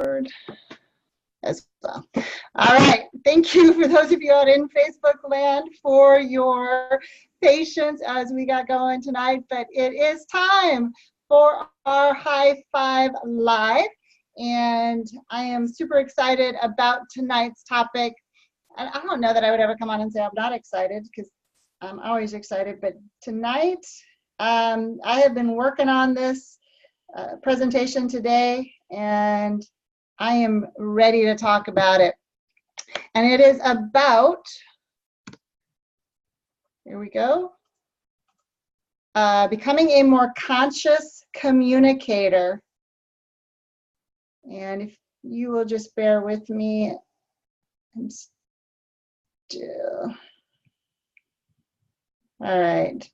password as well. All right, thank you for those of you out in Facebook land for your patience as we got going tonight, but it is time for our High 5 Live, and I am super excited about tonight's topic. And I don't know that I would ever come on and say I'm not excited, because I'm always excited, but tonight I have been working on this presentation today, and I am ready to talk about it. And it is about, here we go, becoming a more conscious communicator. And if you will just bear with me, I'm still, all right,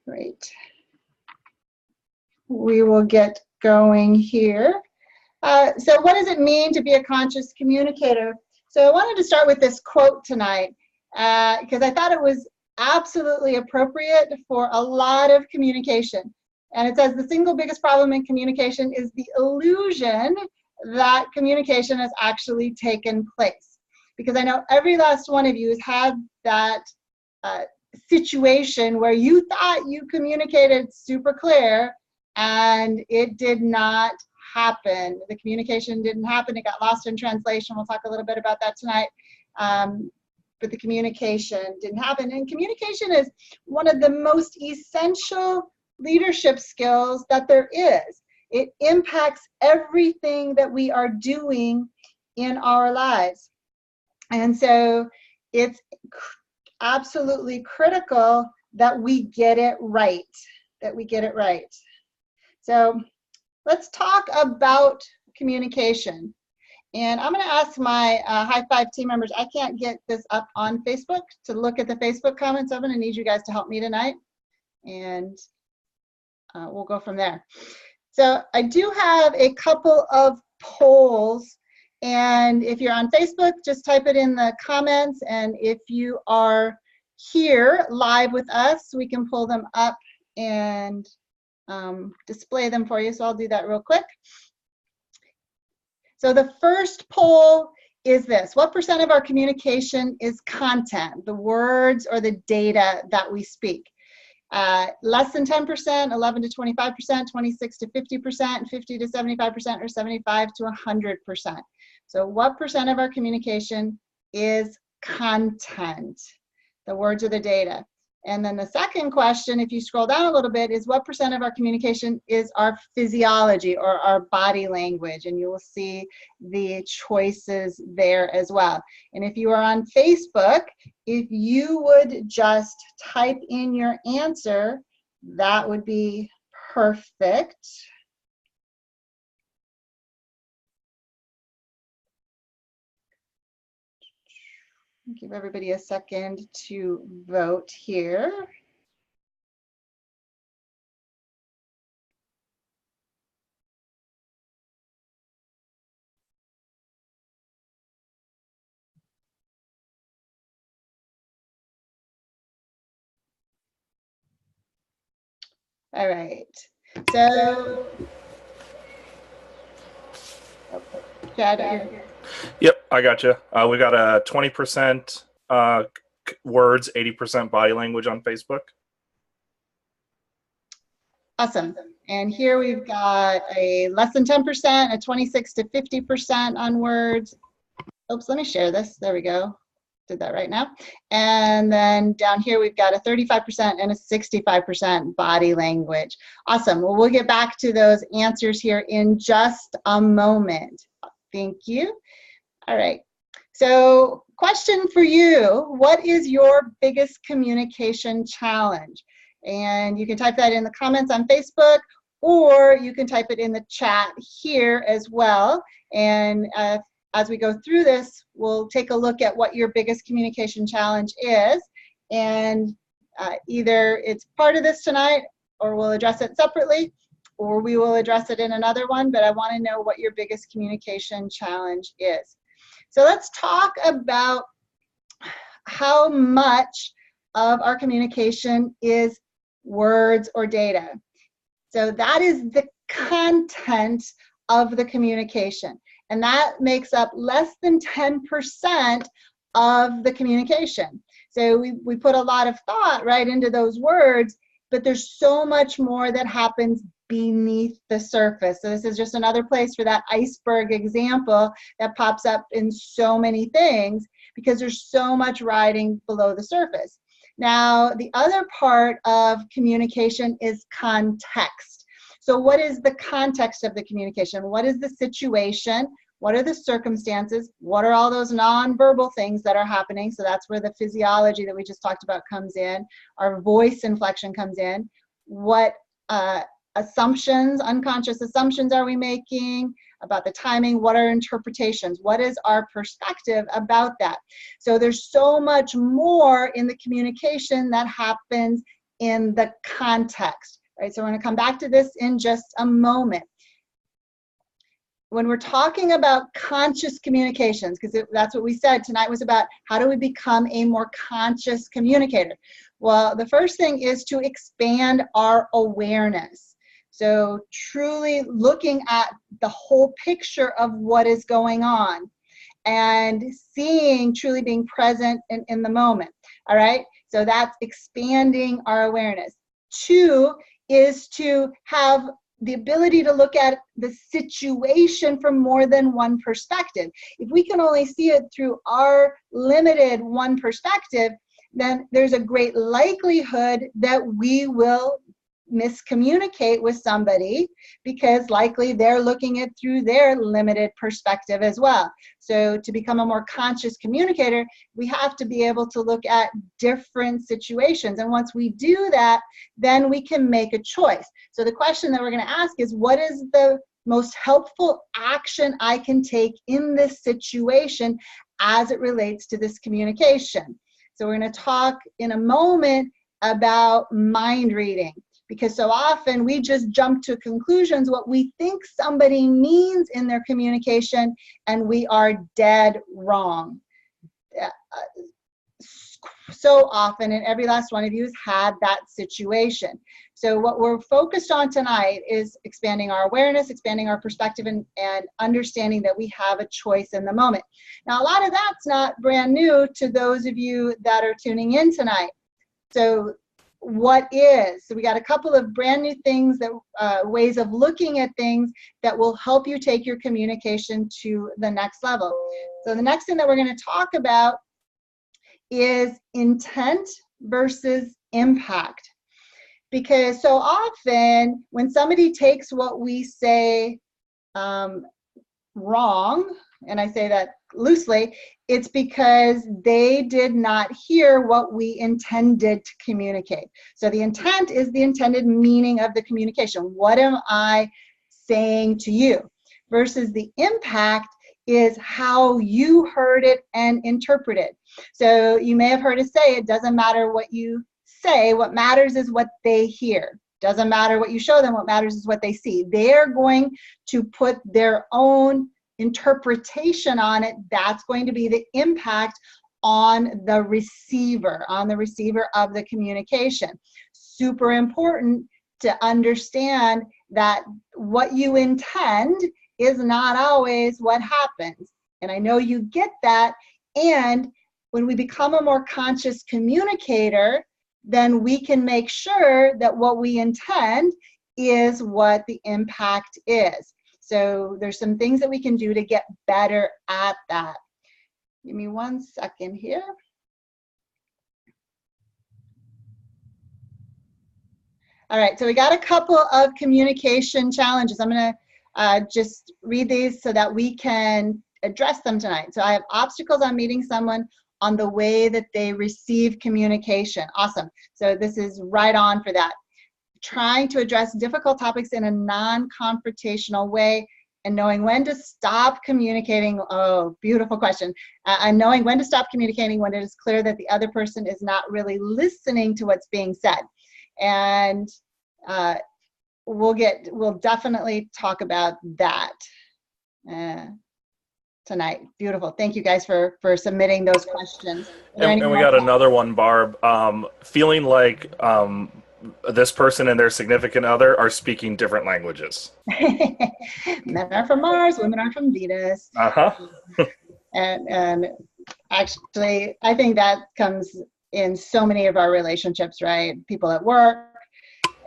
great. We will get going here. So what does it mean to be a conscious communicator? So I wanted to start with this quote tonight because I thought it was absolutely appropriate for a lot of communication. And it says the single biggest problem in communication is the illusion that communication has actually taken place. Because I know every last one of you has had that situation where you thought you communicated super clear and it did not happen. The communication didn't happen. It got lost in translation. We'll talk a little bit about that tonight. But the communication didn't happen. And communication is one of the most essential leadership skills that there is. It impacts everything that we are doing in our lives. And so it's absolutely critical that we get it right, So let's talk about communication. And I'm going to ask my High 5 team members, I can't get this up on Facebook, to look at the Facebook comments. I'm going to need you guys to help me tonight, and we'll go from there. So I do have a couple of polls, and if you're on Facebook, just type it in the comments, and if you are here live with us, we can pull them up and display them for you. So I'll do that real quick. So the first poll is this: what % of our communication is content, the words or the data that we speak? Less than 10%, 11 to 25%, 26 to 50%, 50 to 75%, or 75 to 100%. So what % of our communication is content, the words or the data? And then the second question, if you scroll down a little bit, is what % of our communication is our physiology or our body language? And you will see the choices there as well. And if you are on Facebook, if you would just type in your answer, that would be perfect. Give everybody a second to vote here. All right. So, Chad, Yep, I got you. We got a 20% words, 80% body language on Facebook. Awesome. And here we've got a less than 10%, a 26 to 50% on words. Oops, let me share this. There we go. Did that right now. And then down here we've got a 35% and a 65% body language. Awesome. Well, we'll get back to those answers here in just a moment. Thank you. All right. So, question for you: what is your biggest communication challenge? And you can type that in the comments on Facebook, or you can type it in the chat here as well. And as we go through this, we'll take a look at what your biggest communication challenge is. And either it's part of this tonight, or we'll address it separately, or we will address it in another one. But I want to know what your biggest communication challenge is. So let's talk about how much of our communication is words or data. So that is the content of the communication. And that makes up less than 10% of the communication. So we put a lot of thought right into those words, but there's so much more that happens beneath the surface. So this is just another place for that iceberg example that pops up in so many things, because there's so much riding below the surface. Now, the other part of communication is context. So what is the context of the communication? What is the situation? What are the circumstances? What are all those nonverbal things that are happening? So that's where the physiology that we just talked about comes in. Our voice inflection comes in. What assumptions, unconscious assumptions are we making about the timing? What are interpretations? What is our perspective about that? So there's so much more in the communication that happens in the context, right? So we're going to come back to this in just a moment. When we're talking about conscious communications, because that's what we said tonight was about, how do we become a more conscious communicator? Well, the first thing is to expand our awareness. So truly looking at the whole picture of what is going on and seeing, truly being present in the moment, all right? So that's expanding our awareness. 2 is to have the ability to look at the situation from more than one perspective. If we can only see it through our limited one perspective, then there's a great likelihood that we will miscommunicate with somebody, because likely they're looking at through their limited perspective as well. So to become a more conscious communicator, we have to be able to look at different situations. And once we do that, then we can make a choice. So the question that we're going to ask is, what is the most helpful action I can take in this situation as it relates to this communication? So we're going to talk in a moment about mind reading, because so often we just jump to conclusions, what we think somebody means in their communication, and we are dead wrong. So often, and every last one of you has had that situation. So what we're focused on tonight is expanding our awareness, expanding our perspective, and understanding that we have a choice in the moment. Now, a lot of that's not brand new to those of you that are tuning in tonight. So what is? So we got a couple of brand new things, that ways of looking at things that will help you take your communication to the next level. So the next thing that we're going to talk about is intent versus impact. Because so often when somebody takes what we say wrong, and I say that loosely, it's because they did not hear what we intended to communicate. So the intent is the intended meaning of the communication. What am I saying to you? Versus the impact is how you heard it and interpreted. So you may have heard us say, it doesn't matter what you say, what matters is what they hear. Doesn't matter what you show them, what matters is what they see. They're going to put their own interpretation on it. That's going to be the impact on the receiver of the communication. Super important to understand that what you intend is not always what happens. And I know you get that. And when we become a more conscious communicator, then we can make sure that what we intend is what the impact is. So there's some things that we can do to get better at that. Give me 1 second here. All right, so we got a couple of communication challenges. I'm going to just read these so that we can address them tonight. So I have obstacles on meeting someone on the way that they receive communication. Awesome. So this is right on for that. Trying to address difficult topics in a non-confrontational way, and knowing when to stop communicating. Oh, beautiful question. And knowing when to stop communicating when it is clear that the other person is not really listening to what's being said. And we'll definitely talk about that tonight. Beautiful. Thank you guys for submitting those questions. And we got another one, Barb. Feeling like this person and their significant other are speaking different languages. Men are from Mars, women are from Venus. Uh-huh. And actually, I think that comes in so many of our relationships, right? People at work.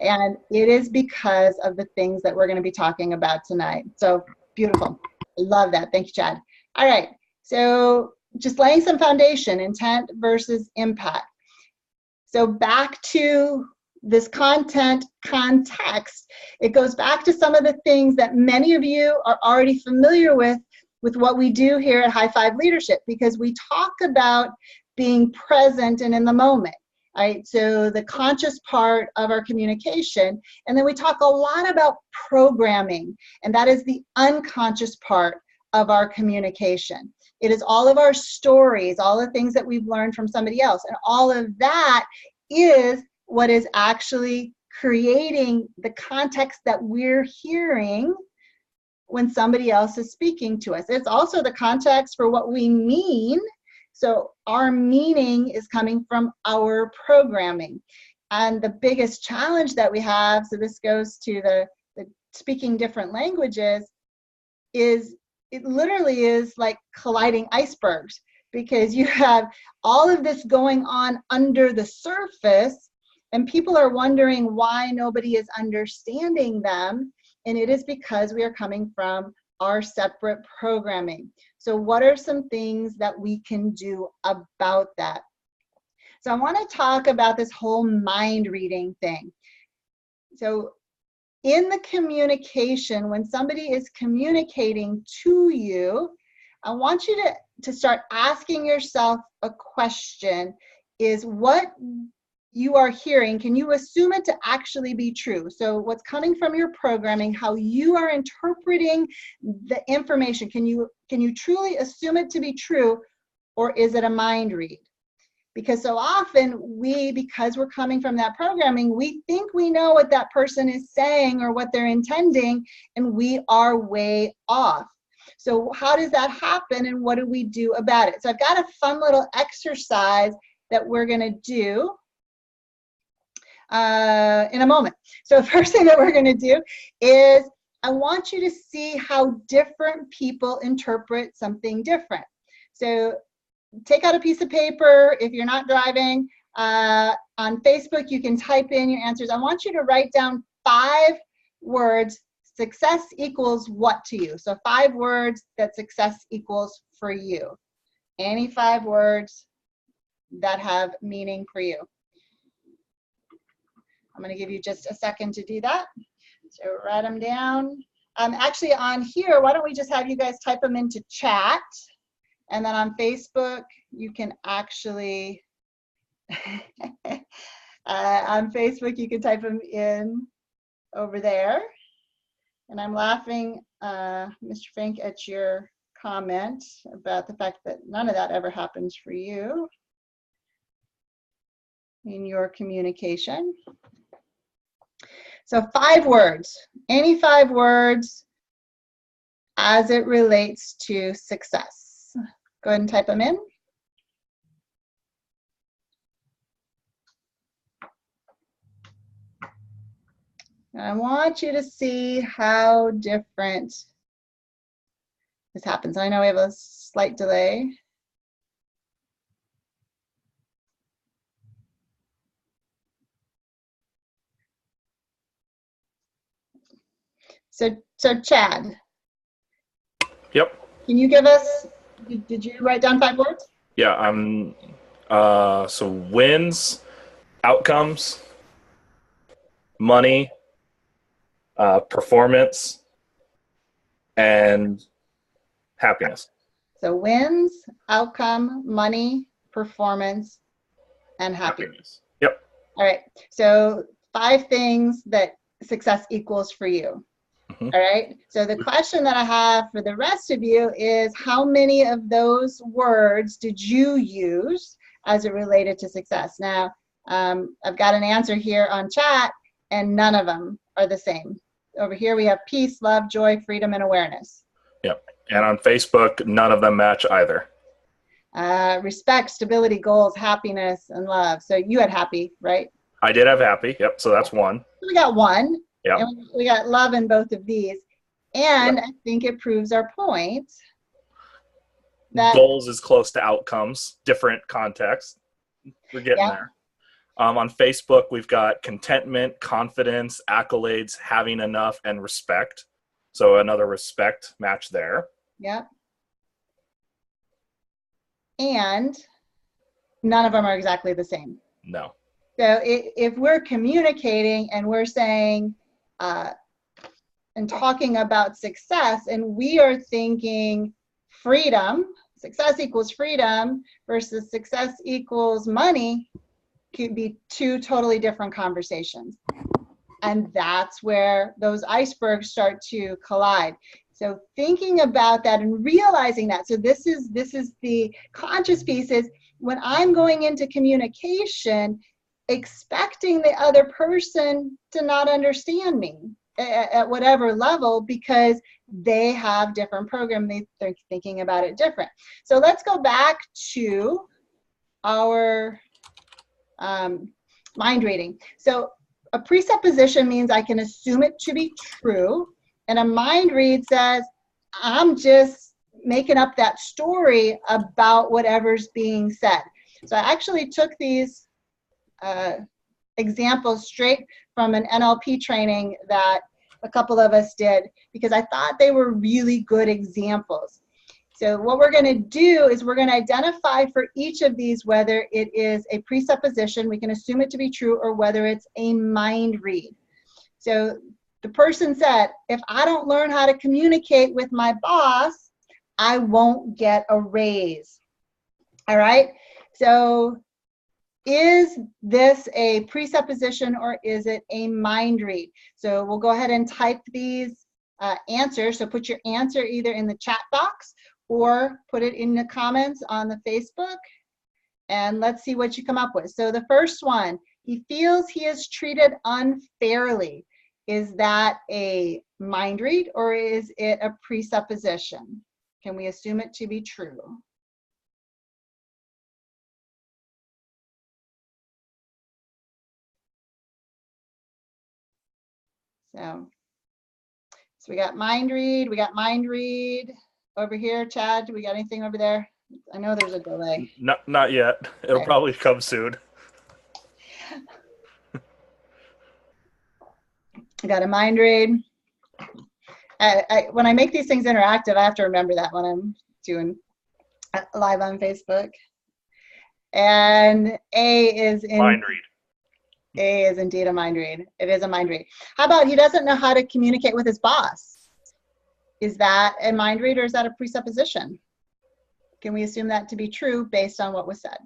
And it is because of the things that we're going to be talking about tonight. So beautiful. I love that. Thank you, Chad. All right. So just laying some foundation, intent versus impact. So back to this content context, it goes back to some of the things that many of you are already familiar with what we do here at High5 Leadership, because we talk about being present and in the moment. Right? So the conscious part of our communication, and then we talk a lot about programming, and that is the unconscious part of our communication. It is all of our stories, all the things that we've learned from somebody else, and all of that is what is actually creating the context that we're hearing when somebody else is speaking to us. It's also the context for what we mean. So our meaning is coming from our programming. And the biggest challenge that we have, so this goes to the speaking different languages, is it literally is like colliding icebergs, because you have all of this going on under the surface and people are wondering why nobody is understanding them. And it is because we are coming from our separate programming. So what are some things that we can do about that? So I want to talk about this whole mind reading thing. So in the communication, when somebody is communicating to you, I want you to start asking yourself a question, is what you are hearing, can you assume it to actually be true? So what's coming from your programming, how you are interpreting the information, can you truly assume it to be true, or is it a mind read? Because so often because we're coming from that programming, we think we know what that person is saying or what they're intending, and we are way off. So how does that happen, and what do we do about it? So I've got a fun little exercise that we're going to do in a moment. So the first thing that we're going to do is I want you to see how different people interpret something different. So take out a piece of paper if you're not driving. On Facebook, you can type in your answers. I want you to write down 5 words. Success equals what to you? So 5 words that success equals for you. Any 5 words that have meaning for you. I'm going to give you just a second to do that. So write them down. Actually on here, why don't we just have you guys type them into chat, and then on Facebook, you can actually, on Facebook, you can type them in over there. And I'm laughing, Mr. Fink, at your comment about the fact that none of that ever happens for you in your communication. So 5 words, any 5 words as it relates to success. Go ahead and type them in. And I want you to see how different this happens. I know we have a slight delay. So Chad. Yep. Can you give us, did you write down 5 words? Yeah, so wins, outcomes, money, performance, and happiness. So wins, outcome, money, performance, and happiness. Yep. All right. So 5 things that success equals for you. Mm-hmm. All right. So the question that I have for the rest of you is, how many of those words did you use as it related to success? Now, I've got an answer here on chat, and none of them are the same. Over here we have peace, love, joy, freedom, and awareness. Yep. And on Facebook, none of them match either. Respect, stability, goals, happiness, and love. So you had happy, right? I did have happy. Yep. So that's one. We got one. Yep. And we got love in both of these. And Yep. I think it proves our point that Goals is close to outcomes, different context. We're getting there. On Facebook, we've got contentment, confidence, accolades, having enough, and respect. So another respect match there. Yep. And none of them are exactly the same. No. So if we're communicating and we're saying and talking about success, and we are thinking freedom, success equals freedom versus success equals money, could be two totally different conversations. And that's where those icebergs start to collide. So thinking about that and realizing that. So this is the conscious piece, is when I'm going into communication, expecting the other person to not understand me at whatever level, because they have different program, they're thinking about it different. So let's go back to our mind reading. So a presupposition means I can assume it to be true, and a mind read says I'm just making up that story about whatever's being said. So I actually took these examples straight from an NLP training that a couple of us did, because I thought they were really good examples. So what we're going to do is we're going to identify for each of these whether it is a presupposition, we can assume it to be true, or whether it's a mind read. So the person said, if I don't learn how to communicate with my boss, I won't get a raise. All right? So is this a presupposition or is it a mind read? So we'll go ahead and type these answers. So put your answer either in the chat box or put it in the comments on the Facebook, and let's see what you come up with. So the first one, he feels he is treated unfairly. Is that a mind read or is it a presupposition? Can we assume it to be true? So we got mind read, over here. Chad, do we got anything over there? I know there's a delay. Not yet. It'll probably come soon. I got a mind read. When I make these things interactive, I have to remember that when I'm doing live on Facebook. And A is in Mind read. A is indeed a mind read. It is a mind read. How about he doesn't know how to communicate with his boss? Is that a mind read or is that a presupposition? Can we assume that to be true based on what was said?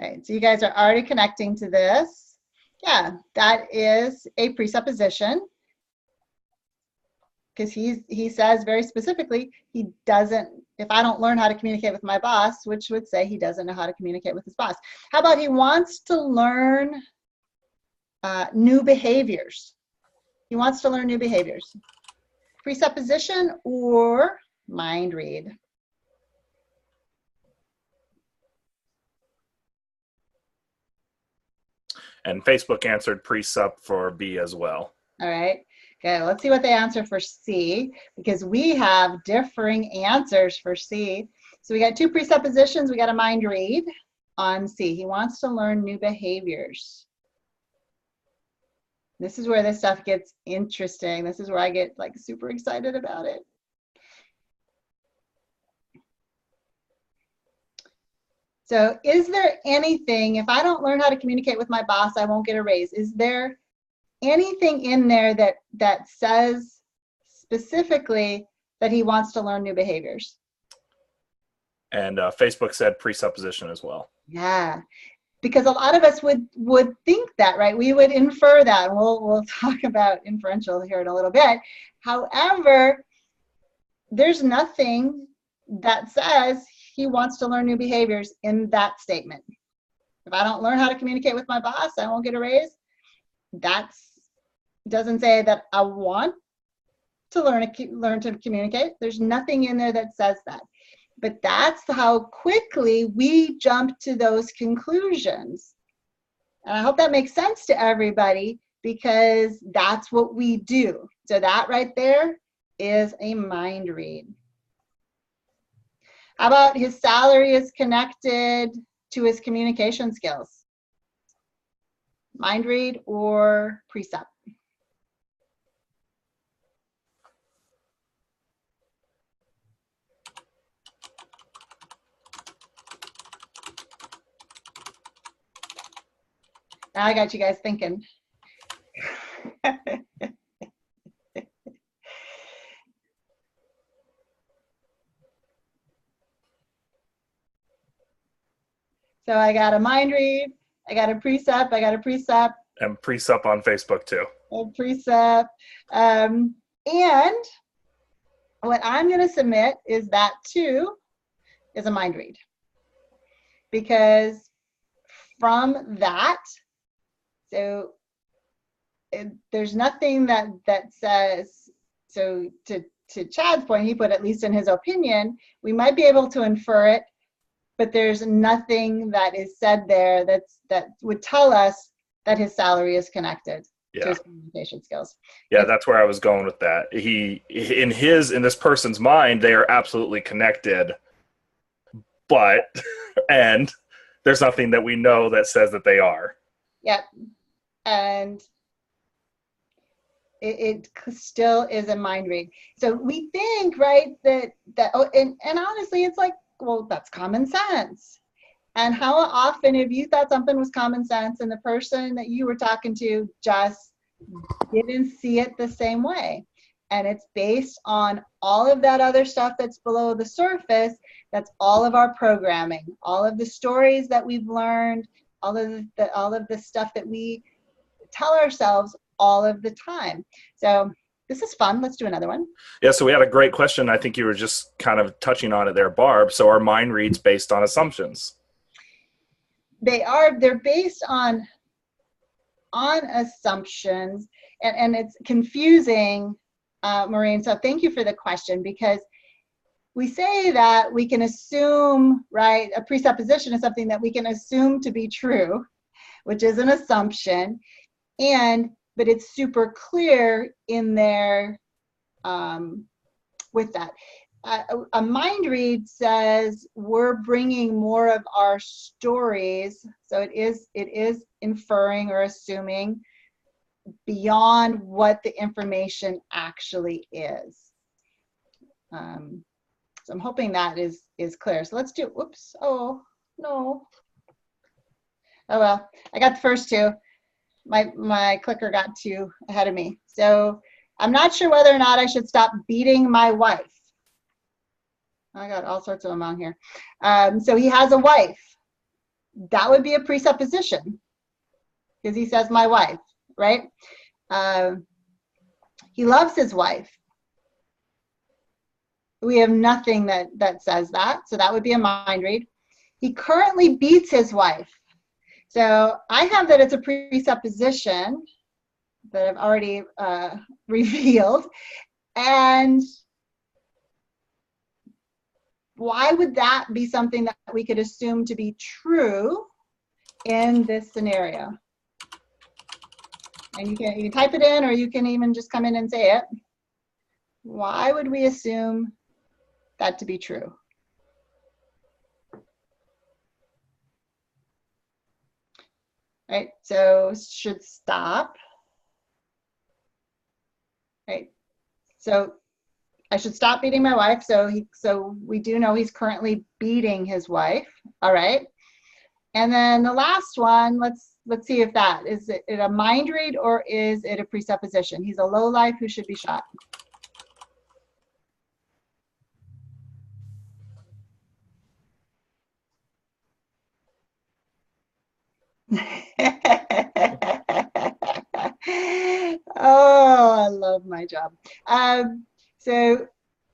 All right, so you guys are already connecting to this. Yeah, that is a presupposition, because he says very specifically he doesn't, if I don't learn how to communicate with my boss, which would say he doesn't know how to communicate with his boss. How about he wants to learn new behaviors? He wants to learn new behaviors. Presupposition or mind read? And Facebook answered presup for B as well. All right. Okay, let's see what they answer for C, because we have differing answers for C. So we got two presuppositions. We got a mind read on C. He wants to learn new behaviors. This is where this stuff gets interesting. This is where I get like super excited about it. So is there anything, if I don't learn how to communicate with my boss, I won't get a raise? Is there anything in there that says specifically that he wants to learn new behaviors? And Facebook said presupposition as well. Yeah, because a lot of us would think that, right? We would infer that. We'll talk about inferential here in a little bit. However, there's nothing that says he wants to learn new behaviors in that statement. If I don't learn how to communicate with my boss, I won't get a raise. That doesn't say that I want to learn to communicate. There's nothing in there that says that. But that's how quickly we jump to those conclusions. And I hope that makes sense to everybody, because that's what we do. So that right there is a mind read. How about his salary is connected to his communication skills? Mind read or precept? Now I got you guys thinking. So I got a mind read, I got a precept, And precept on Facebook too. a precept. And what I'm going to submit is that too is a mind read. Because from that, so there's nothing that says, so to Chad's point, he put, at least in his opinion, we might be able to infer it, but there's nothing that is said there that would tell us that his salary is connected to his communication skills. Yeah, that's where I was going with that. In this person's mind, they are absolutely connected, but and there's nothing that we know that says that they are. Yep. And it still is a mind read. So we think, right, that and honestly, it's like, well, that's common sense. And how often have you thought something was common sense and the person that you were talking to just didn't see it the same way? And it's based on all of that other stuff that's below the surface. That's all of our programming, all of the stories that we've learned, all of the stuff that we tell ourselves all of the time. So this is fun. Let's do another one. Yeah, so we had a great question. I think you were just kind of touching on it there, Barb. So are mind reads based on assumptions? They're based on assumptions, and it's confusing, Maureen. So thank you for the question, because we say that we can assume, right? A presupposition is something that we can assume to be true, which is an assumption, but it's super clear in there with that. A mind read says we're bringing more of our stories, so it is inferring or assuming beyond what the information actually is. So I'm hoping that is clear. So let's do, whoops, oh no. Oh well, I got the first two. My clicker got too ahead of me. So I'm not sure whether or not I should stop beating my wife. I got all sorts of them on here. So he has a wife. That would be a presupposition, because he says my wife, right? He loves his wife. We have nothing that says that, so that would be a mind read. He currently beats his wife. So I have that it's a presupposition that I've already revealed. And why would that be something that we could assume to be true in this scenario? And you can type it in, or you can even just come in and say it. Why would we assume that to be true? Right, so should stop. Right, so I should stop beating my wife. So we do know he's currently beating his wife. All right, and then the last one, let's see if that is it a mind read or is it a presupposition? He's a lowlife who should be shot. Oh, I love my job. So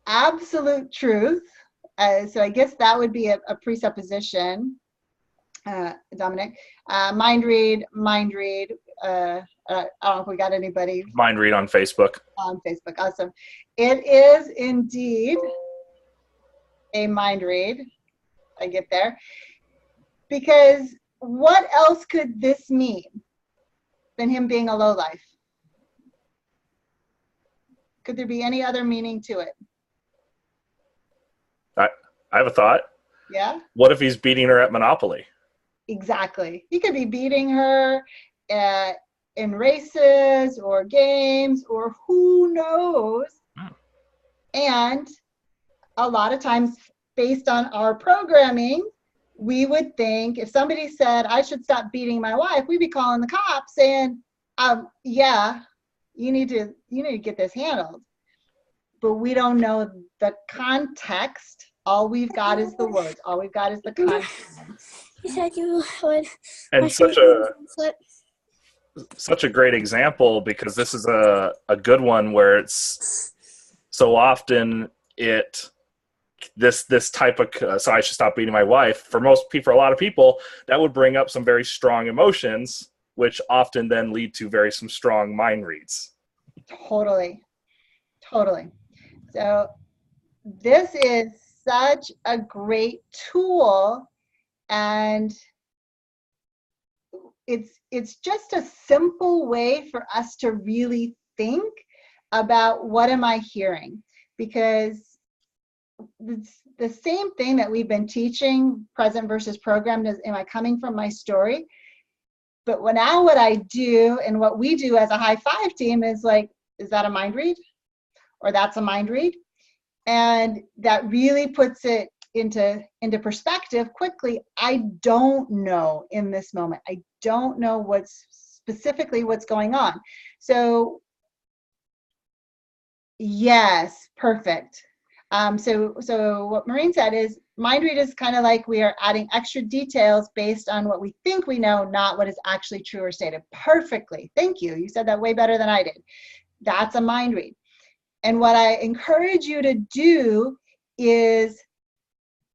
absolute truth. So I guess that would be a presupposition, Dominic. Mind read. I don't know if we got anybody Mind read on Facebook. on Facebook. Awesome. It is indeed a mind read. I get there. Because what else could this mean than him being a lowlife? Could there be any other meaning to it? I have a thought. Yeah? What if he's beating her at Monopoly? Exactly. He could be beating her in races or games or who knows. And a lot of times, based on our programming, we would think if somebody said, I should stop beating my wife, we'd be calling the cops saying, yeah, you need to get this handled. But we don't know the context. All we've got is the words. All we've got is the context. You said you would. And such a great example, because this is a good one where it's so often this type of so I should stop beating my wife. For a lot of people, that would bring up some very strong emotions, which often then lead to some strong mind reads. Totally. So this is such a great tool, and it's just a simple way for us to really think about what am I hearing, because it's the same thing that we've been teaching, present versus programmed, is am I coming from my story? But what I do and what we do as a High5 team is like, is that a mind read? Or that's a mind read? And that really puts it into perspective quickly. I don't know in this moment. I don't know what's going on. So yes, perfect. So what Maureen said is mind read is kind of like we are adding extra details based on what we think we know, not what is actually true or stated. Perfectly. Thank you. You said that way better than I did. That's a mind read. And what I encourage you to do is,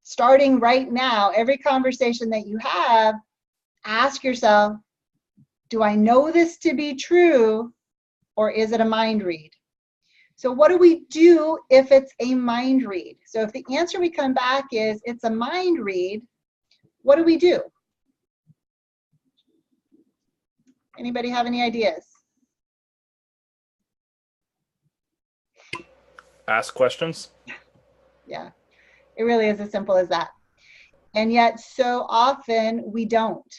starting right now, every conversation that you have, ask yourself, do I know this to be true, or is it a mind read? So what do we do if it's a mind read? So if the answer we come back is it's a mind read, what do we do? Anybody have any ideas? Ask questions. Yeah, it really is as simple as that. And yet so often we don't.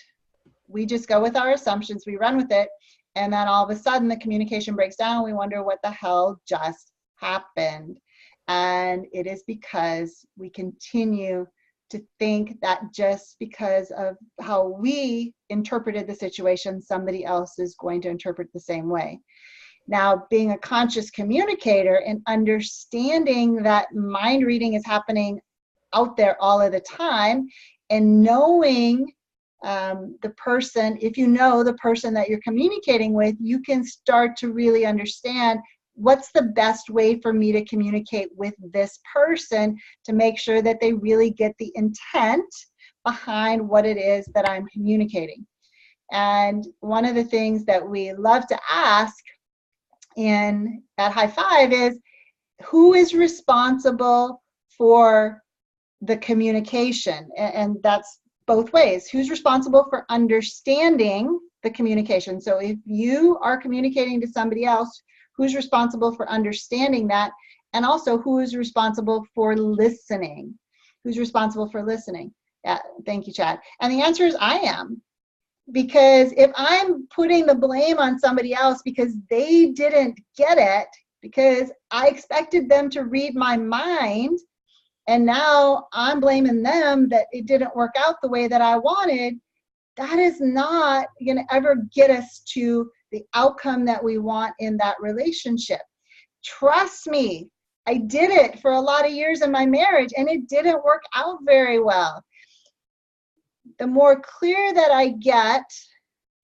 We just go with our assumptions, we run with it, and then all of a sudden the communication breaks down. We wonder what the hell just happened. And it is because we continue to think that just because of how we interpreted the situation, somebody else is going to interpret the same way. Now, being a conscious communicator and understanding that mind reading is happening out there all of the time, and knowing the person, if you know the person that you're communicating with, you can start to really understand what's the best way for me to communicate with this person to make sure that they really get the intent behind what it is that I'm communicating. And one of the things that we love to ask at High5 is, who is responsible for the communication? And that's both ways. Who's responsible for understanding the communication? So if you are communicating to somebody else, who's responsible for understanding that? And also, who is responsible for listening? Who's responsible for listening? Yeah, thank you, Chad. And the answer is I am. Because if I'm putting the blame on somebody else because they didn't get it, because I expected them to read my mind, and now I'm blaming them that it didn't work out the way that I wanted, that is not going to ever get us to the outcome that we want in that relationship. Trust me, I did it for a lot of years in my marriage, and it didn't work out very well. The more clear that I get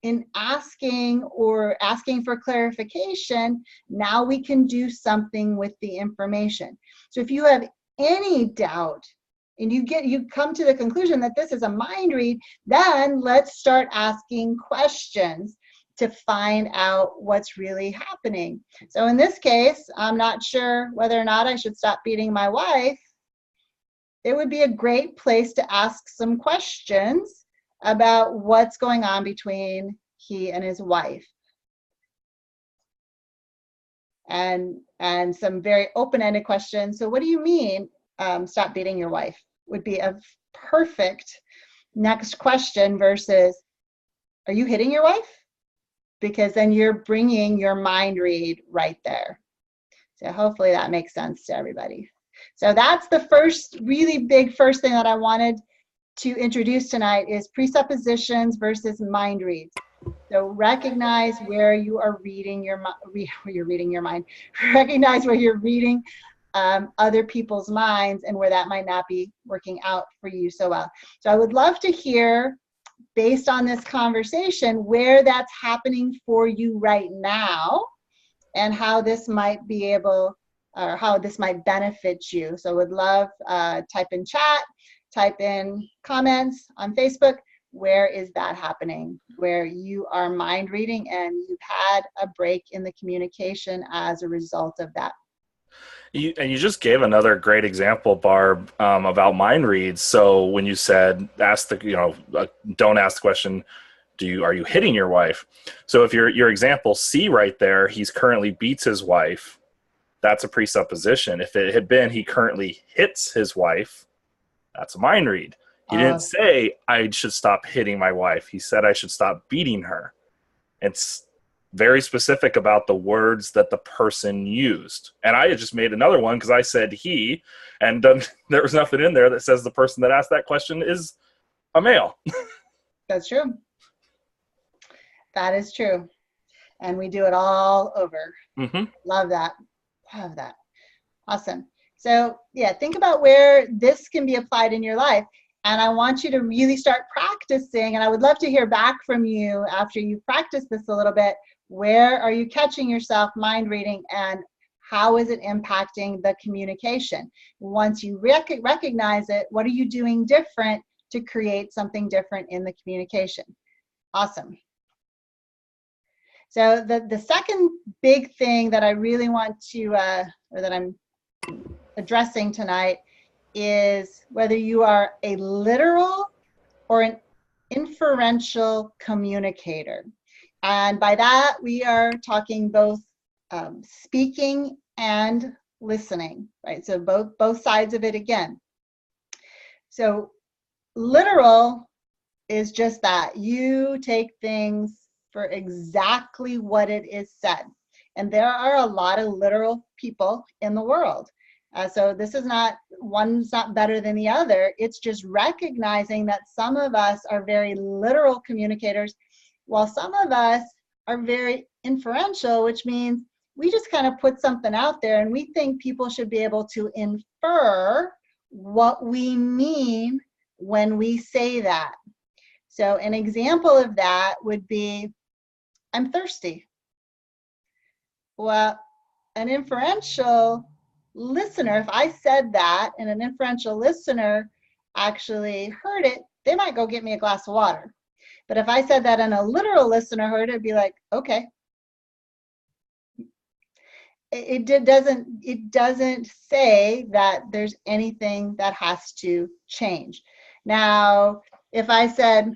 in asking for clarification, now we can do something with the information. So if you have any doubt and you come to the conclusion that this is a mind read, then let's start asking questions. to find out what's really happening. So in this case, I'm not sure whether or not I should stop beating my wife. It would be a great place to ask some questions about what's going on between he and his wife. And some very open-ended questions. So what do you mean, stop beating your wife? Would be a perfect next question versus, are you hitting your wife? Because then you're bringing your mind read right there. So hopefully that makes sense to everybody. So that's the first really big first thing that I wanted to introduce tonight is presuppositions versus mind reads. So recognize where you are reading your mind. Recognize where you're reading other people's minds and where that might not be working out for you so well. So I would love to hear, based on this conversation, where that's happening for you right now and how this might be able, or how this might benefit you. So I would love, type in chat, type in comments on Facebook. Where is that happening? Where you are mind reading and you've had a break in the communication as a result of that. And you just gave another great example, Barb, about mind reads. So when you said, don't ask the question, are you hitting your wife? So if your example C right there, he's currently beats his wife, that's a presupposition. If it had been he currently hits his wife, that's a mind read. He didn't say I should stop hitting my wife. He said I should stop beating her. It's very specific about the words that the person used. And I had just made another one because I said he, and there was nothing in there that says the person that asked that question is a male. That's true. That is true. And we do it all over. Mm-hmm. Love that. Love that. Awesome. So yeah, think about where this can be applied in your life. And I want you to really start practicing. And I would love to hear back from you after you practice this a little bit. Where are you catching yourself mind reading and how is it impacting the communication? Once you recognize it, what are you doing different to create something different in the communication? Awesome. So the second big thing that I really want to, or that I'm addressing tonight is whether you are a literal or an inferential communicator. And by that, we are talking both speaking and listening, right? So both sides of it again. So literal is just that. You take things for exactly what it is said. And there are a lot of literal people in the world. So this is not, one's not better than the other. It's just recognizing that some of us are very literal communicators, while some of us are very inferential, which means we just kind of put something out there and we think people should be able to infer what we mean when we say that. So an example of that would be, I'm thirsty. Well, an inferential listener, if I said that and an inferential listener actually heard it, they might go get me a glass of water. But if I said that and a literal listener heard it, it'd be like, okay. It doesn't say that there's anything that has to change. Now, if I said,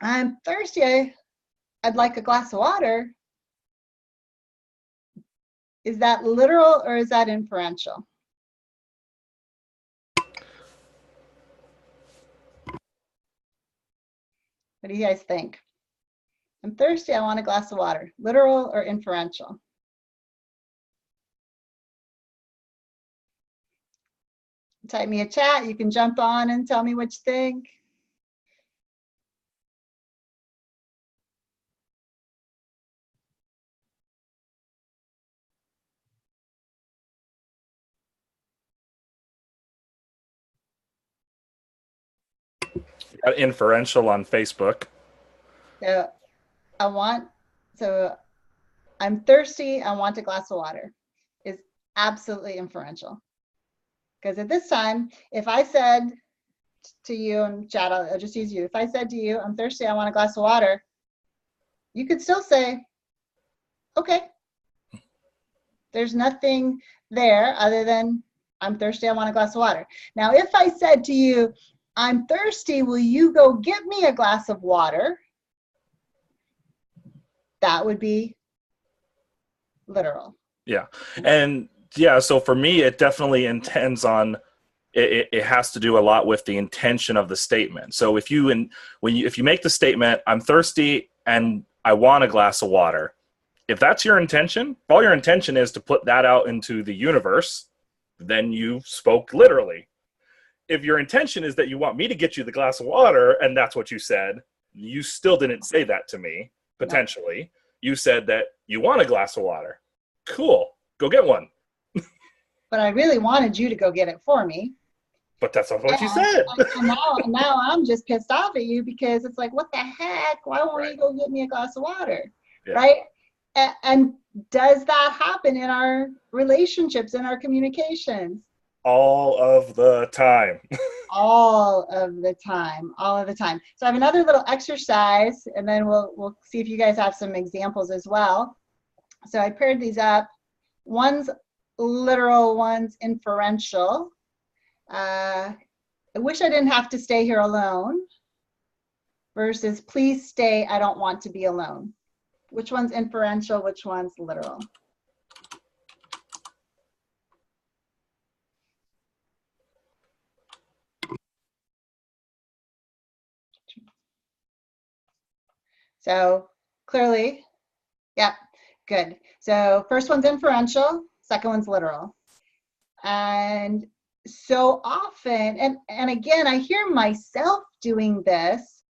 I'm thirsty, I'd like a glass of water, is that literal or is that inferential? What do you guys think? I'm thirsty, I want a glass of water. Literal or inferential? Type me a chat. You can jump on and tell me what you think. Inferential on Facebook. So I'm thirsty, I want a glass of water is absolutely inferential. Because at this time, if I said to you, and chat, I'll just use you. If I said to you, I'm thirsty, I want a glass of water, you could still say, okay, there's nothing there other than I'm thirsty, I want a glass of water. Now, if I said to you, I'm thirsty, will you go get me a glass of water? That would be literal. Yeah. And yeah, so for me, it definitely intends on, it has to do a lot with the intention of the statement. So if you make the statement, I'm thirsty and I want a glass of water, if that's your intention, if all your intention is to put that out into the universe, then you spoke literally. If your intention is that you want me to get you the glass of water and that's what you said, you still didn't say that to me, potentially. No. You said that you want a glass of water. Cool, go get one. But I really wanted you to go get it for me. But that's not what you said. And now I'm just pissed off at you because it's like, what the heck? Why won't you go get me a glass of water? Yeah. Right? And does that happen in our relationships, in our communications? All of the time. All of the time. All of the time. So I have another little exercise, and then we'll see if you guys have some examples as well. So I paired these up. One's literal, one's inferential. I wish I didn't have to stay here alone versus please stay, I don't want to be alone. Which one's inferential, which one's literal? So clearly, yeah, good. So first one's inferential, second one's literal. And so often, and again, I hear myself doing this,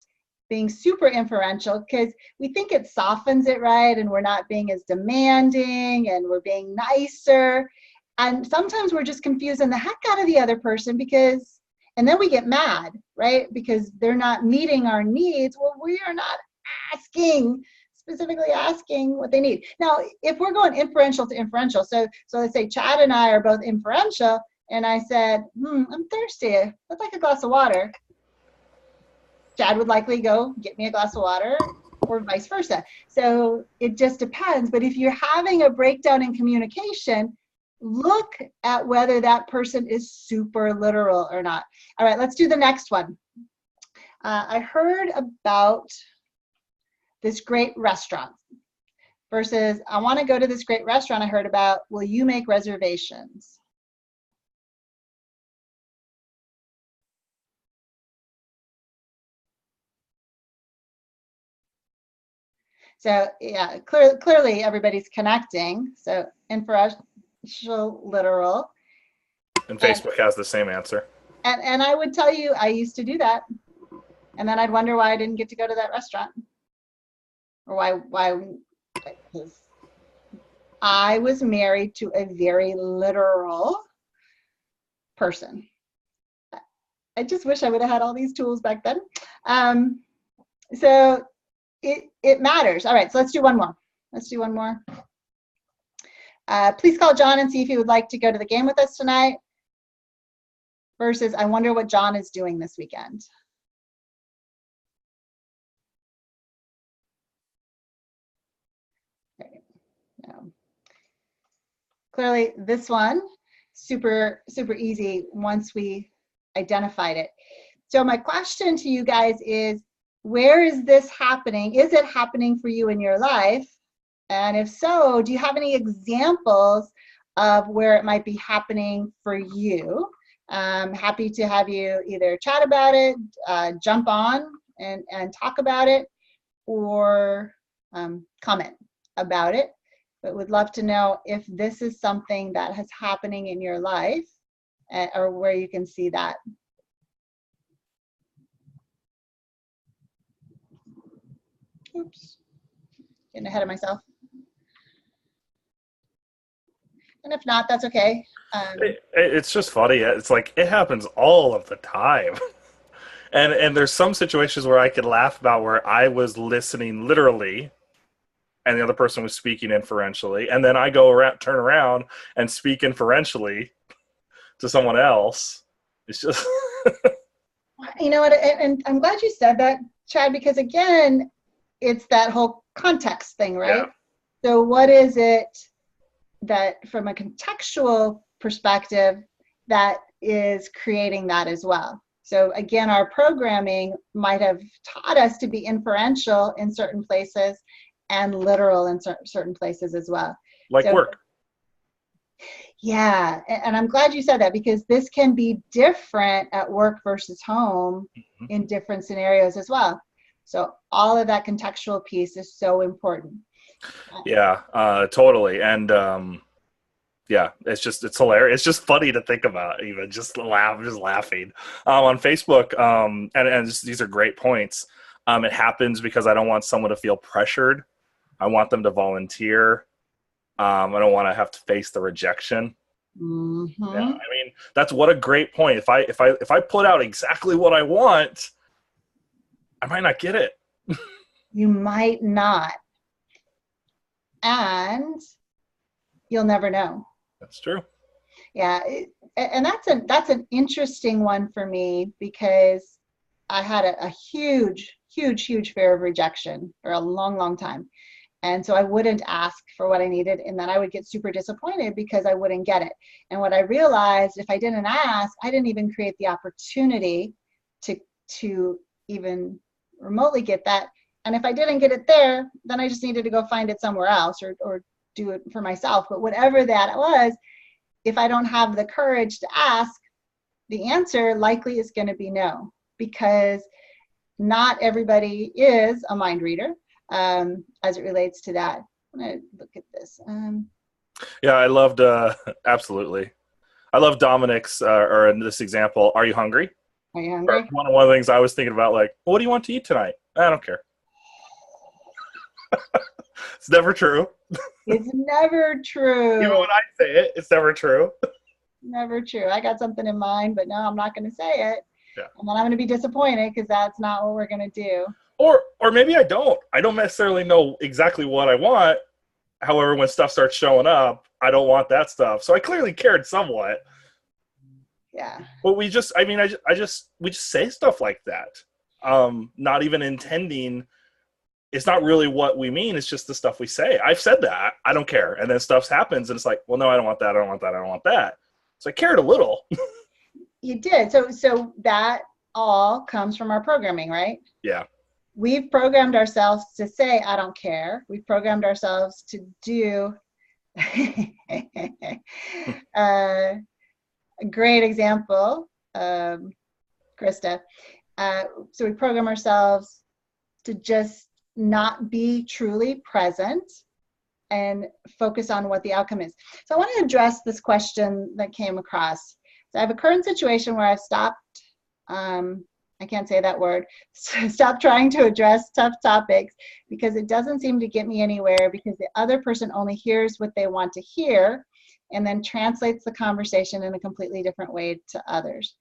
being super inferential, because we think it softens it, right? And we're not being as demanding and we're being nicer. And sometimes we're just confusing the heck out of the other person because, and then we get mad, right? Because they're not meeting our needs. Well, we are not specifically asking what they need. Now, if we're going inferential to inferential, so let's say Chad and I are both inferential, and I said, I'm thirsty, I'd like a glass of water. Chad would likely go get me a glass of water, or vice versa. So it just depends. But if you're having a breakdown in communication, look at whether that person is super literal or not. All right, let's do the next one. I heard about this great restaurant versus I want to go to this great restaurant I heard about. Will you make reservations? So yeah, clearly everybody's connecting. So inferential, literal. And Facebook has the same answer. And I would tell you, I used to do that. And then I'd wonder why I didn't get to go to that restaurant. Or why, because I was married to a very literal person. I just wish I would have had all these tools back then. So it matters. All right, so let's do one more. Please call John and see if he would like to go to the game with us tonight. Versus, I wonder what John is doing this weekend. Okay. No. Clearly, this one, super easy once we identified it. So my question to you guys is, where is this happening? Is it happening for you in your life? And if so, do you have any examples of where it might be happening for you? I'm happy to have you either chat about it, jump on and talk about it, or comment about it. But would love to know if this is something that is happening in your life or where you can see that. Oops, getting ahead of myself. And if not, that's okay. It's just funny. It's like it happens all of the time. and there's some situations where I could laugh about where I was listening literally and the other person was speaking inferentially. And then I turn around and speak inferentially to someone else. It's just... You know what? And I'm glad you said that, Chad, because again, it's that whole context thing, right? Yeah. So what is it that from a contextual perspective that is creating that as well? So again, our programming might have taught us to be inferential in certain places and literal in certain places as well. Like So, work. yeah, and I'm glad you said that, because this can be different at work versus home in different scenarios as well. So all of that contextual piece is so important. Yeah, totally. And yeah, it's hilarious. It's just funny to think about, even just laughing. On Facebook, these are great points. It happens because I don't want someone to feel pressured. I want them to volunteer. I don't want to have to face the rejection. Mm-hmm. Yeah, I mean, that's what a great point. If I put out exactly what I want, I might not get it. You might not. And you'll never know. That's true. Yeah, and that's an interesting one for me, because I had a huge fear of rejection for a long time. And so I wouldn't ask for what I needed, and then I would get super disappointed because I wouldn't get it. And what I realized, if I didn't ask, I didn't even create the opportunity to even remotely get that. And if I didn't get it there, then I just needed to go find it somewhere else, or do it for myself. But whatever that was, if I don't have the courage to ask, the answer likely is going to be no, because not everybody is a mind reader as it relates to that. I'm going to look at this. Yeah, I loved, absolutely. I love Dominic's, or in this example, are you hungry? Are you hungry? One of the things I was thinking about, like, what do you want to eat tonight? I don't care. It's never true. It's never true. Even when I say it, it's never true. Never true. I got something in mind, but no, I'm not going to say it. Yeah. And then I'm going to be disappointed, because that's not what we're going to do. Or maybe I don't. I don't necessarily know exactly what I want. However, when stuff starts showing up, I don't want that stuff. So I clearly cared somewhat. Yeah. But we just say stuff like that. Not even intending. It's not really what we mean. It's just the stuff we say. I've said that. I don't care. And then stuff happens, and it's like, well, no, I don't want that. I don't want that. I don't want that. So I cared a little. You did. So that all comes from our programming, right? Yeah. We've programmed ourselves to say, I don't care. We've programmed ourselves to do a great example, Krista. So we program ourselves to just not be truly present and focus on what the outcome is. So I want to address this question that came across. So I have a current situation where I've stopped, I can't say that word, stop trying to address tough topics, because it doesn't seem to get me anywhere, because the other person only hears what they want to hear and then translates the conversation in a completely different way to others.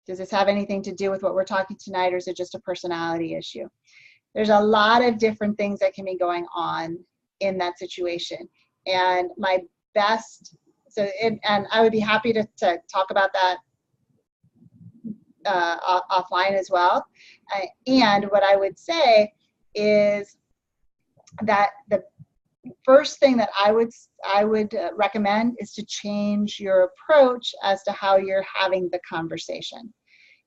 Does this have anything to do with what we're talking tonight, or is it just a personality issue? There's a lot of different things that can be going on in that situation. And my best, and I would be happy to talk about that offline as well. And what I would say is that the first thing that I would recommend is to change your approach as to how you're having the conversation,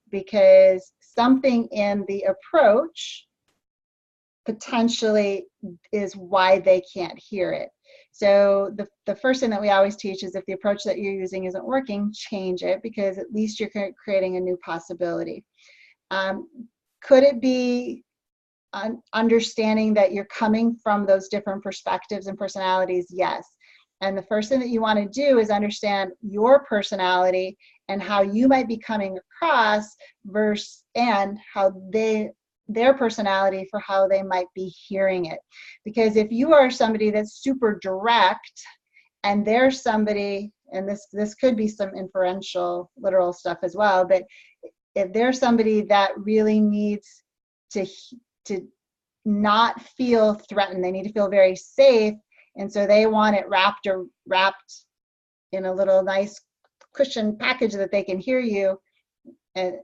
because something in the approach potentially is why they can't hear it. So the first thing that we always teach is, if the approach that you're using isn't working, change it, because at least you're creating a new possibility. Could it be understanding that you're coming from those different perspectives and personalities? Yes. And the first thing that you want to do is understand your personality and how you might be coming across and how their personality for how they might be hearing it. Because if you are somebody that's super direct, and there's somebody, and this could be some inferential literal stuff as well, but if there's somebody that really needs to not feel threatened, they need to feel very safe, and so they want it wrapped in a little nice cushion package that they can hear you, and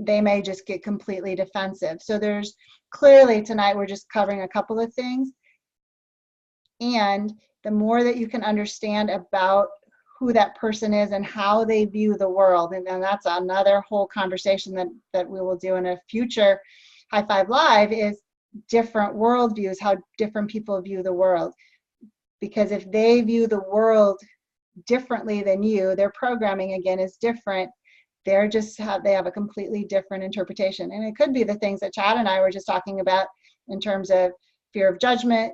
they may just get completely defensive. So there's clearly tonight we're just covering a couple of things. And the more that you can understand about who that person is and how they view the world, and then that's another whole conversation that we will do in a future High5 Live, is different worldviews, how different people view the world. Because if they view the world differently than you, their programming again is different. They have a completely different interpretation. And it could be the things that Chad and I were just talking about in terms of fear of judgment.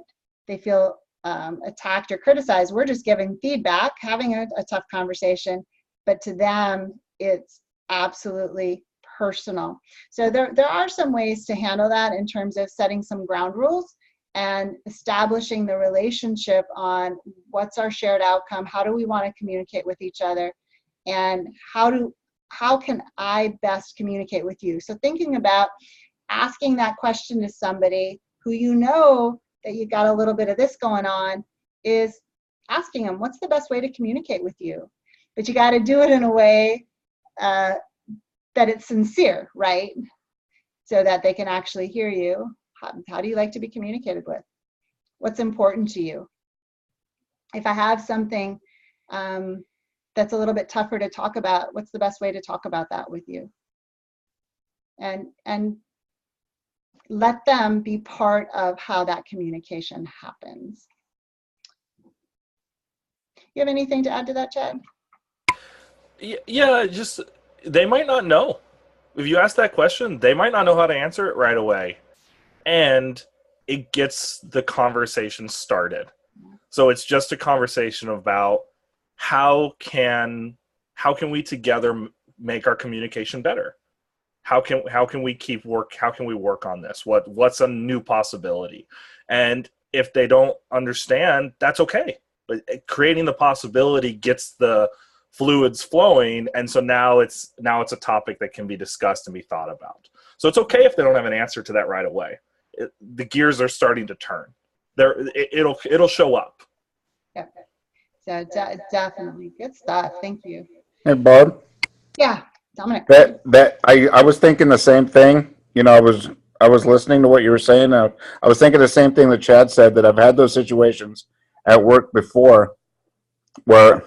They feel attacked or criticized. We're just giving feedback, having a tough conversation, but to them, it's absolutely personal. So there are some ways to handle that in terms of setting some ground rules and establishing the relationship on what's our shared outcome, how do we want to communicate with each other, and how can I best communicate with you? So thinking about asking that question to somebody who you know that you've got a little bit of this going on, is asking them, what's the best way to communicate with you? But you got to do it in a way that it's sincere, right? So that they can actually hear you. How do you like to be communicated with? What's important to you? If I have something that's a little bit tougher to talk about, what's the best way to talk about that with you? And let them be part of how that communication happens. You have anything to add to that, Chad? Yeah, just they might not know. If you ask that question, they might not know how to answer it right away. And it gets the conversation started. So it's just a conversation about how can we together make our communication better? How can we work on this? What's a new possibility? And if they don't understand, that's okay. But creating the possibility gets the fluids flowing, and so now it's a topic that can be discussed and be thought about. So it's okay if they don't have an answer to that right away. The gears are starting to turn. It'll show up. Yeah. So definitely good stuff. Thank you. Hey, Barb. Yeah, Dominic. I was thinking the same thing. You know, I was listening to what you were saying. I was thinking the same thing that Chad said, that I've had those situations at work before where,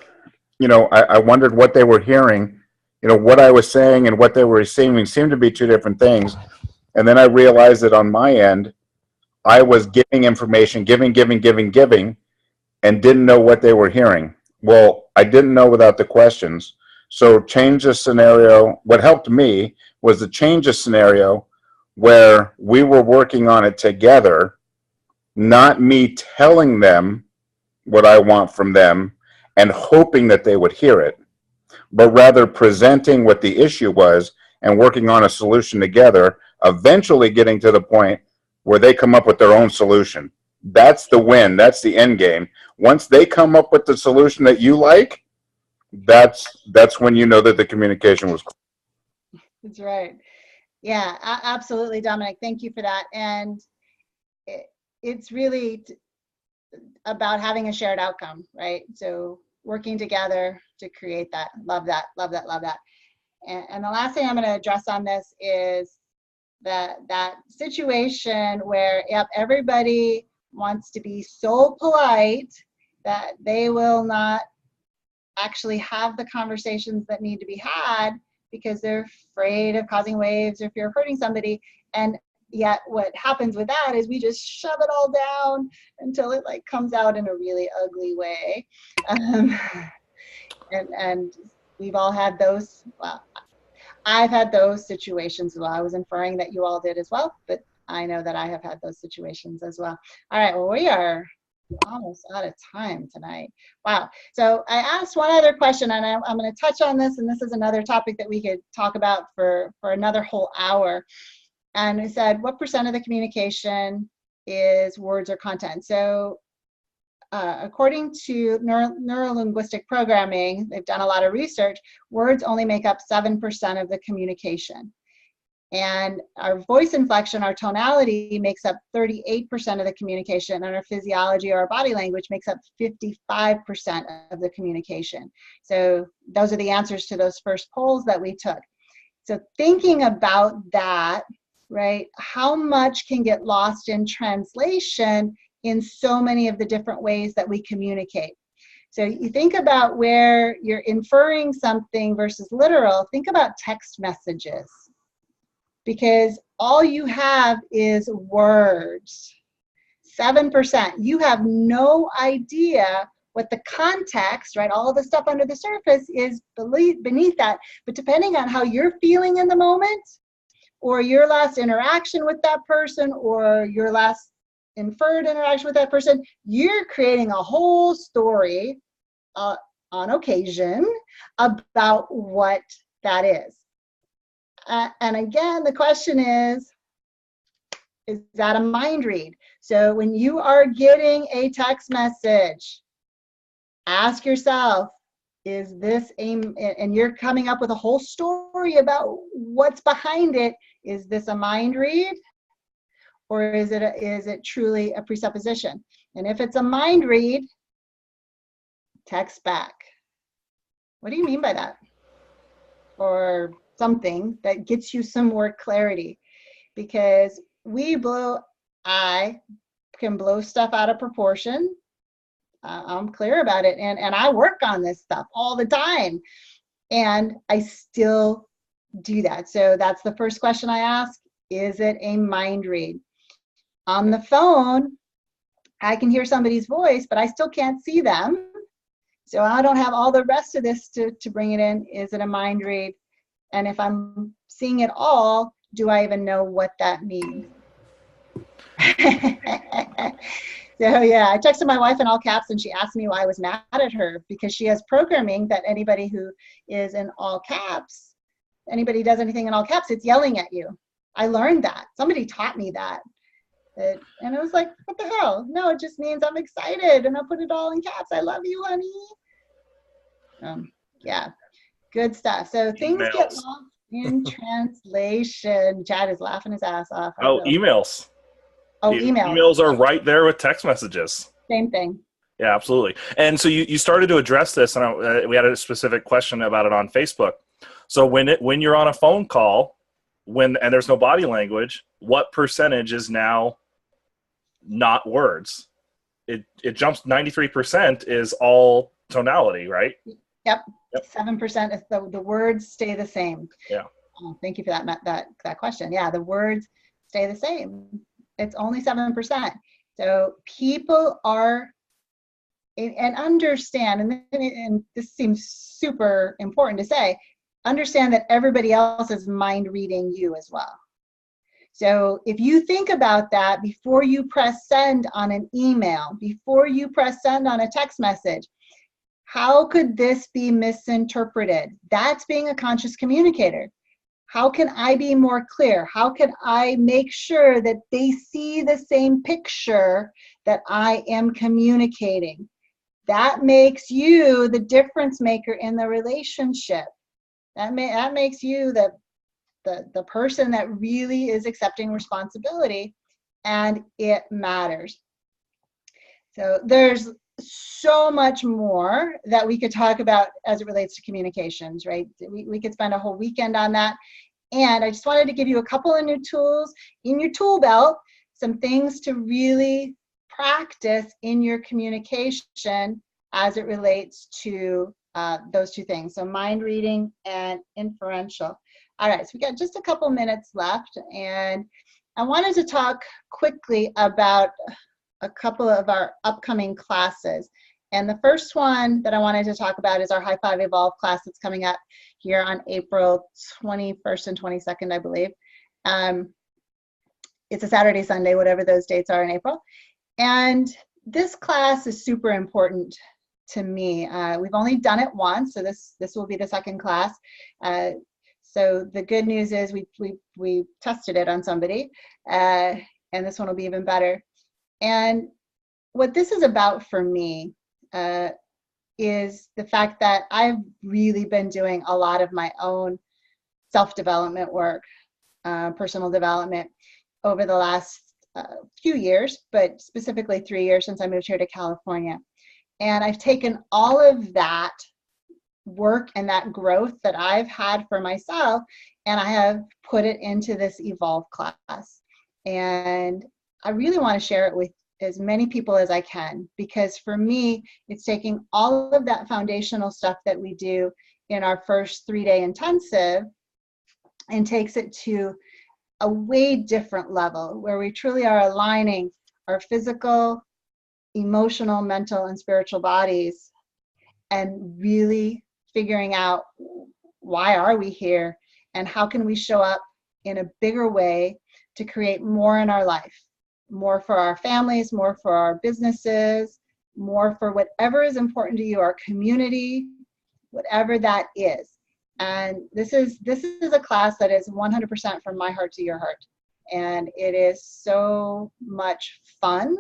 you know, I wondered what they were hearing. You know, what I was saying and what they were receiving seemed to be two different things. And then I realized that on my end, I was giving information, giving, and didn't know what they were hearing. Well, I didn't know without the questions. So change the scenario. What helped me was to change a scenario where we were working on it together, not me telling them what I want from them and hoping that they would hear it, but rather presenting what the issue was and working on a solution together, eventually getting to the point where they come up with their own solution. That's the win. That's the end game. Once they come up with the solution that you like, that's when you know that the communication was clear. That's right. Yeah, absolutely, Dominic. Thank you for that. And it's really about having a shared outcome, right? So working together to create that. Love that, love that, love that. And the last thing I'm going to address on this is that situation where, yep, everybody wants to be so polite that they will not actually have the conversations that need to be had because they're afraid of causing waves or fear of hurting somebody. And yet what happens with that is we just shove it all down until it like comes out in a really ugly way. And we've all had those. Well, I've had those situations. Well, I was inferring that you all did as well, but I know that I have had those situations as well. All right, well, we are almost out of time tonight. Wow. So I asked one other question, and I'm going to touch on this, and this is another topic that we could talk about for another whole hour. And it said, what % of the communication is words or content? So according to neurolinguistic programming, they've done a lot of research, words only make up 7% of the communication. And our voice inflection, our tonality makes up 38% of the communication, and our physiology or our body language makes up 55% of the communication. So those are the answers to those first polls that we took. So thinking about that, right? How much can get lost in translation in so many of the different ways that we communicate? So you think about where you're inferring something versus literal, think about text messages, because all you have is words. 7%. You have no idea what the context, right? All the stuff under the surface is beneath that. But depending on how you're feeling in the moment, or your last interaction with that person, or your last inferred interaction with that person, you're creating a whole story on occasion about what that is. And again, the question is that a mind read? So when you are getting a text message, ask yourself, is this and you're coming up with a whole story about what's behind it, is this a mind read? Or is it truly a presupposition? And if it's a mind read, text back. What do you mean by that? Or something that gets you some more clarity, because I can blow stuff out of proportion. I'm clear about it, and I work on this stuff all the time, and I still do that. So that's the first question I ask: is it a mind read? On the phone, I can hear somebody's voice, but I still can't see them. So I don't have all the rest of this to bring it in. Is it a mind read? And if I'm seeing it all, do I even know what that means? So yeah, I texted my wife in all caps, and she asked me why I was mad at her, because she has programming that anybody who is in all caps, anybody does anything in all caps, it's yelling at you. I learned that. Somebody taught me that. And it was like, what the hell? No, it just means I'm excited, and I'll put it all in caps. I love you, honey. Yeah, good stuff. So things get lost in translation. Chad is laughing his ass off. Oh, emails. Oh, emails. Emails are right there with text messages. Same thing. Yeah, absolutely. And so you started to address this, and we had a specific question about it on Facebook. So when you're on a phone call, and there's no body language, what percentage is now not words? It jumps 93% is all tonality, right? Yep. 7% is the words stay the same. Yeah. Oh, thank you for that question. Yeah, the words stay the same. It's only 7%. So people are, and understand, and this seems super important to say, understand that everybody else is mind reading you as well. So if you think about that before you press send on an email, before you press send on a text message, how could this be misinterpreted? That's being a conscious communicator. How can I be more clear? How can I make sure that they see the same picture that I am communicating? That makes you the difference maker in the relationship. That makes you the person that really is accepting responsibility, and it matters. So there's so much more that we could talk about as it relates to communications, right? We could spend a whole weekend on that. And I just wanted to give you a couple of new tools in your tool belt, some things to really practice in your communication as it relates to those two things. So mind reading and inferential. All right, so we got just a couple minutes left, and I wanted to talk quickly about a couple of our upcoming classes. And the first one that I wanted to talk about is our High5 Evolve class that's coming up here on April 21st and 22nd, I believe. It's a Saturday, Sunday, whatever those dates are in April. And this class is super important to me. We've only done it once, so this will be the second class. So the good news is we tested it on somebody, and this one will be even better. And what this is about for me is the fact that I've really been doing a lot of my own self-development work, personal development over the last few years, but specifically 3 years since I moved here to California. And I've taken all of that work and that growth that I've had for myself, and I have put it into this Evolve class. And I really want to share it with as many people as I can, because for me, it's taking all of that foundational stuff that we do in our first 3-day intensive and takes it to a way different level where we truly are aligning our physical, emotional, mental, and spiritual bodies, and really figuring out why are we here and how can we show up in a bigger way to create more in our life, more for our families, more for our businesses, more for whatever is important to you, our community, whatever that is. And this is a class that is 100% from my heart to your heart. And it is so much fun.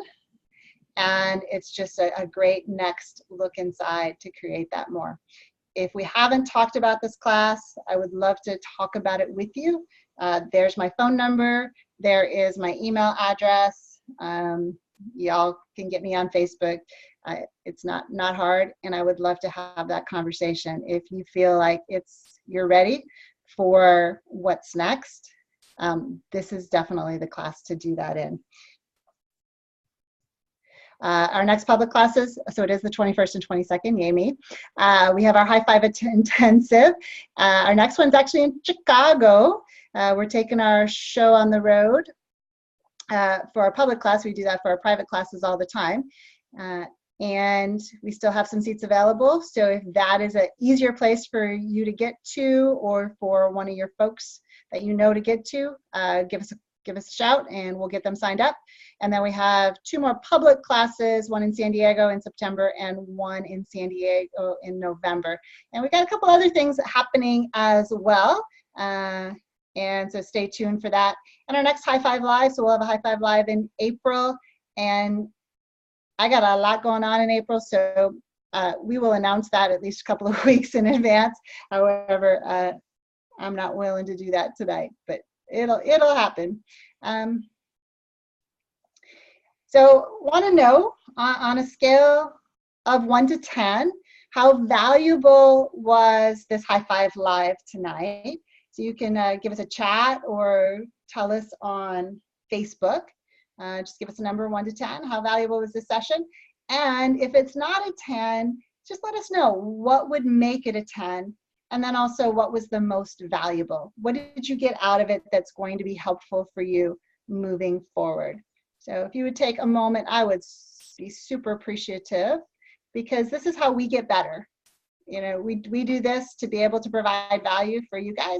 And it's just a great next look inside to create that more. If we haven't talked about this class, I would love to talk about it with you. There's my phone number. There is my email address. Y'all can get me on Facebook. It's not hard, and I would love to have that conversation. If you feel like you're ready for what's next, this is definitely the class to do that in. Our next public classes, so it is the 21st and 22nd, yay me. We have our High5 intensive. Our next one's actually in Chicago. We're taking our show on the road for our public class. We do that for our private classes all the time. And we still have some seats available. So if that is an easier place for you to get to, or for one of your folks that you know to get to, give us a shout and we'll get them signed up. And then we have 2 more public classes, one in San Diego in September and one in San Diego in November. And we got a couple other things happening as well. And so stay tuned for that. And our next High5 Live, so we'll have a High5 Live in April. And I got a lot going on in April, so we will announce that at least a couple of weeks in advance. However, I'm not willing to do that tonight, but it'll happen. So want to know on a scale of 1 to 10, how valuable was this High5 Live tonight? So you can give us a chat or tell us on Facebook. Just give us a number 1 to 10. How valuable was this session? And if it's not a 10, just let us know what would make it a 10. And then also, what was the most valuable? What did you get out of it that's going to be helpful for you moving forward? So if you would take a moment, I would be super appreciative, because this is how we get better. You know, we do this to be able to provide value for you guys.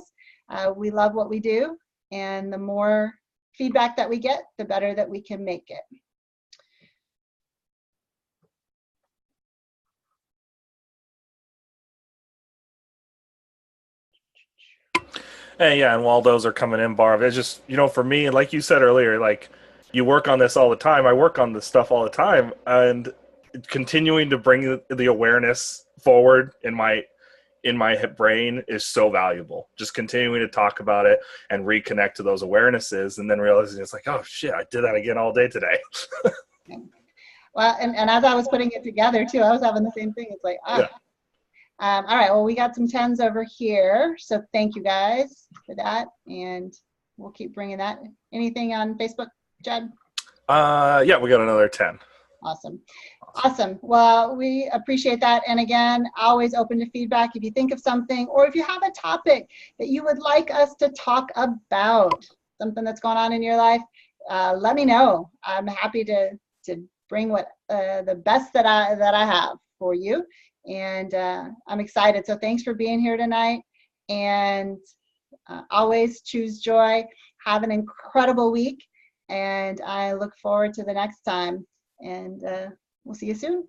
We love what we do, and the more feedback that we get, the better that we can make it. Hey, yeah, and while those are coming in, Barb, it's just, for me, and like you said earlier, like, you work on this all the time. I work on this stuff all the time, and continuing to bring the awareness forward in my brain is so valuable. Just continuing to talk about it and reconnect to those awarenesses, and then realizing it's like, oh shit, I did that again all day today. Well, and as I was putting it together too, I was having the same thing. It's like, yeah. All right, well, we got some 10s over here, so thank you guys for that, and we'll keep bringing that. Anything on Facebook, Jed? Yeah, we got another 10. Awesome. Well, we appreciate that. And again, always open to feedback. If you think of something, or if you have a topic that you would like us to talk about, something that's going on in your life, let me know. I'm happy to bring the best that I have for you. And I'm excited. So thanks for being here tonight. And always choose joy. Have an incredible week. And I look forward to the next time. And we'll see you soon.